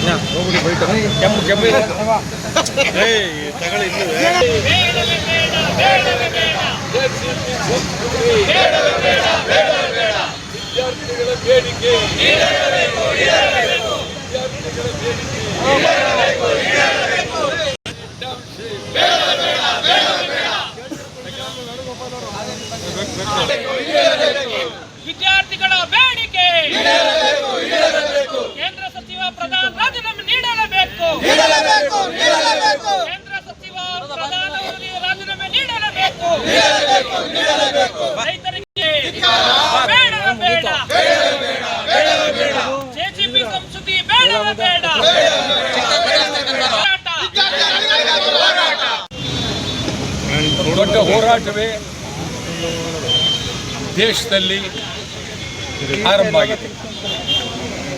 ಕೆಂಪು ಕೆಂಪು ತಗೊಳ್ಳಿ ವಿದ್ಯಾರ್ಥಿಗಳ ಬೇಡಿಕೆ ವಿದ್ಯಾರ್ಥಿಗಳ ಬೇಡಿಕೆ ಕೇಂದ್ರ ಸಚಿವ ಪ್ರಧಾನ ರಾಜೀನಾಮೆ ನೀಡಲೇಬೇಕು. ಕೇಂದ್ರ ಸಚಿವ ಪ್ರಧಾನ ರಾಜೀನಾಮೆ ನೀಡಲೇಬೇಕು. ರೈತರಿಗೆ ಬೇಡವೇ ಬೇಡ, ಜೆಸಿಬಿ ಸಂಸ್ಕೃತಿ ಬೇಡವೇ ಬೇಡ. ದೊಡ್ಡ ಹೋರಾಟವೇ ದೇಶದಲ್ಲಿ ಆರಂಭ ಆಗಿದೆ.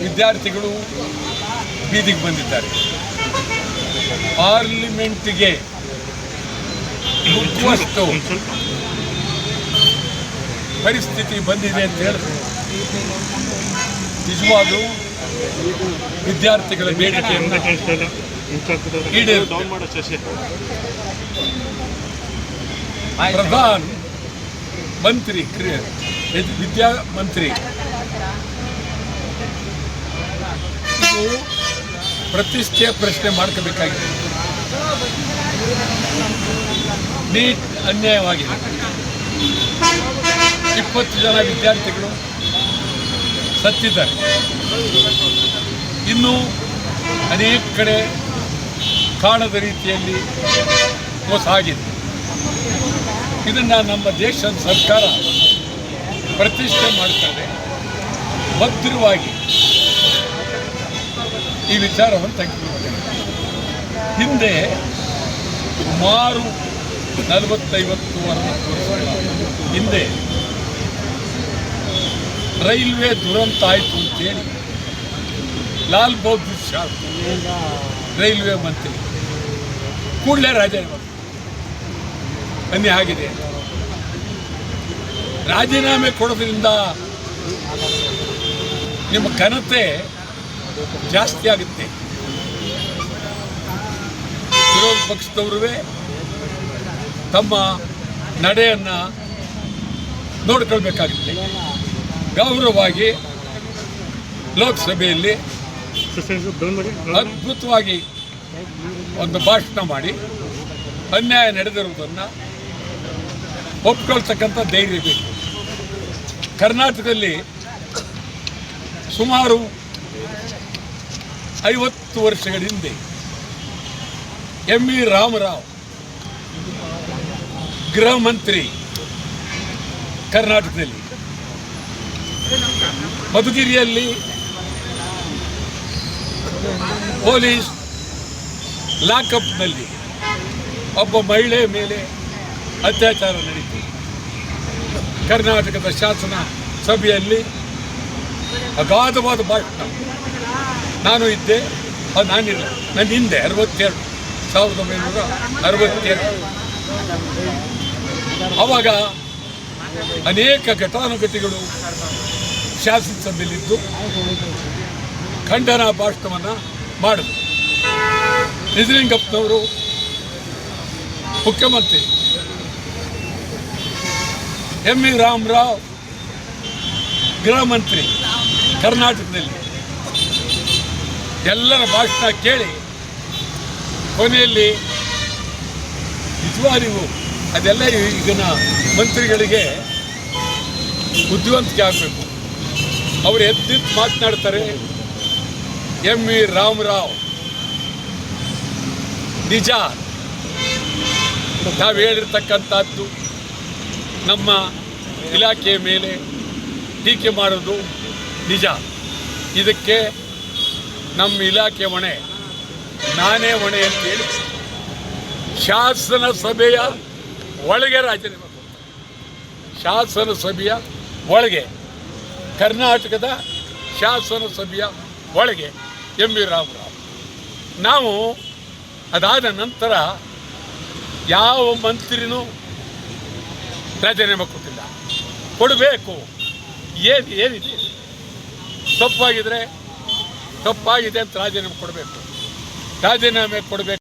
ವಿದ್ಯಾರ್ಥಿಗಳು ಬೀದಿಗೆ ಬಂದಿದ್ದಾರೆ. ಪಾರ್ಲಿಮೆಂಟ್ಗೆ ನುಗ್ಗುವಷ್ಟು ಪರಿಸ್ಥಿತಿ ಬಂದಿದೆ ಅಂತ ಹೇಳಿದ್ರೆ ನಿಜವಾಗ್ಲೂ ವಿದ್ಯಾರ್ಥಿಗಳ ಬೇಡಿಕೆಯನ್ನು ಈಡೇರಿಸುತ್ತೆ. ಪ್ರಧಾನ ಮಂತ್ರಿ ವಿದ್ಯಾಮಂತ್ರಿ ಇದು ಪ್ರತಿಷ್ಠೆಯ ಪ್ರಶ್ನೆ ಮಾಡ್ಕೋಬೇಕಾಗಿದೆ. ನೀಟ್ ಅನ್ಯಾಯವಾಗಿದೆ. 20 ಜನ ವಿದ್ಯಾರ್ಥಿಗಳು ಸತ್ತಿದ್ದಾರೆ. ಇನ್ನೂ ಅನೇಕ ಕಡೆ ಕಾಣದ ರೀತಿಯಲ್ಲಿ ಮೋಸ ಆಗಿದೆ. ಇದನ್ನು ನಮ್ಮ ದೇಶದ ಸರ್ಕಾರ ಪ್ರತಿಷ್ಠೆ ಮಾಡ್ತಾರೆ. ಭದ್ರವಾಗಿ ಈ ವಿಚಾರವನ್ನು ತೆಗೆದುಕೊಳ್ಳಬೇಕು. ಹಿಂದೆ ಸುಮಾರು 40-50-60 ವರ್ಷಗಳ ಹಿಂದೆ ರೈಲ್ವೆ ದುರಂತ ಆಯಿತು ಅಂತೇಳಿ ಲಾಲ್ ಬಹದ್ದೂರ್ ಶಾಸ್ತ್ರಿ ರೈಲ್ವೆ ಮಂತ್ರಿ ಕೂಡಲೇ ರಾಜೀನಾಮೆ ಅನ್ಯಾಯ ಆಗಿದೆ. ರಾಜೀನಾಮೆ ಕೊಡೋದ್ರಿಂದ ನಿಮ್ಮ ಘನತೆ ಜಾಸ್ತಿ ಆಗುತ್ತೆ. ವಿರೋಧ ಪಕ್ಷದವರು ತಮ್ಮ ನಡೆಯನ್ನು ನೋಡ್ಕೊಳ್ಬೇಕಾಗುತ್ತೆ. ಗೌರವವಾಗಿ ಲೋಕಸಭೆಯಲ್ಲಿ ಅದ್ಭುತವಾಗಿ ಒಂದು ಭಾಷಣ ಮಾಡಿ ಅನ್ಯಾಯ ನಡೆದಿರುವುದನ್ನು ಒಪ್ಕೊಳ್ತಕ್ಕಂಥ ಧೈರ್ಯ ಬೇಕು. ಕರ್ನಾಟಕದಲ್ಲಿ ಸುಮಾರು 50 ವರ್ಷಗಳ ಹಿಂದೆ ಎಂ.ವಿ. ರಾಮರಾವ್ ಗೃಹ ಮಂತ್ರಿ ಕರ್ನಾಟಕದಲ್ಲಿ ಮಧುಗಿರಿಯಲ್ಲಿ ಪೊಲೀಸ್ ಲಾಕಪ್ನಲ್ಲಿ ಒಬ್ಬ ಮಹಿಳೆ ಮೇಲೆ ಅತ್ಯಾಚಾರ ನಡೀತು. ಕರ್ನಾಟಕದ ಶಾಸನ ಸಭೆಯಲ್ಲಿ ಅಗಾಧವಾದ ಭಾಷಣ. ನಾನು ಇದ್ದೆ, ನಾನಿಲ್ಲ, ನನ್ನ ಹಿಂದೆ 1962 ಆವಾಗ ಅನೇಕ ಘಟಾನುಘಟಿಗಳು ಶಾಸನಸಭೆಯಲ್ಲಿದ್ದು ಖಂಡನಾ ಭಾಷಣವನ್ನು ಮಾಡಿದ್ರು. ನಿಜಲಿಂಗಪ್ಪನವರು ಮುಖ್ಯಮಂತ್ರಿ, ಎಂ.ವಿ. ರಾಮರಾವ್ ಗೃಹ ಮಂತ್ರಿ ಕರ್ನಾಟಕದಲ್ಲಿ ಎಲ್ಲರ ಭಾಷಣ ಕೇಳಿ ಕೊನೆಯಲ್ಲಿ ನಿಜವಾಗ್ಲೂ ಅದೆಲ್ಲ ಈಗಿನ ಮಂತ್ರಿಗಳಿಗೆ ಬುದ್ಧಿವಂತಿಕೆ ಆಗಬೇಕು. ಅವರು ಎದ್ದಿದ್ದು ಮಾತನಾಡ್ತಾರೆ. ಎಂ.ವಿ. ರಾಮರಾವ್ ನಿಜ, ನಾವು ಹೇಳಿರ್ತಕ್ಕಂಥದ್ದು ನಮ್ಮ ಇಲಾಖೆಯ ಮೇಲೆ ಟೀಕೆ ಮಾಡೋದು ನಿಜ. ಇದಕ್ಕೆ ನಮ್ಮ ಇಲಾಖೆ ಹೊಣೆ, ನಾನೇ ಹೊಣೆ ಅಂತೇಳಿ ಶಾಸನ ಸಭೆಯ ಒಳಗೆ ರಾಜೀನಾಮೆ ಕೊಡ್ತಾರೆ. ಶಾಸನ ಸಭೆಯ ಒಳಗೆ, ಕರ್ನಾಟಕದ ಶಾಸನ ಸಭೆಯ ಒಳಗೆ ಎಂ.ವಿ. ರಾಮರಾವ್. ನಾವು ಅದಾದ ನಂತರ ಯಾವ ಮಂತ್ರಿನೂ ರಾಜೀನಾಮೆ ಕೊಟ್ಟಿಲ್ಲ. ಕೊಡಬೇಕು. ಏನಿದೆ ತಪ್ಪಾಗಿದ್ರೆ ತಪ್ಪಾಗಿದೆ ಅಂತ ರಾಜೀನಾಮೆ ಕೊಡಬೇಕು. ರಾಜೀನಾಮೆ ಕೊಡಬೇಕು.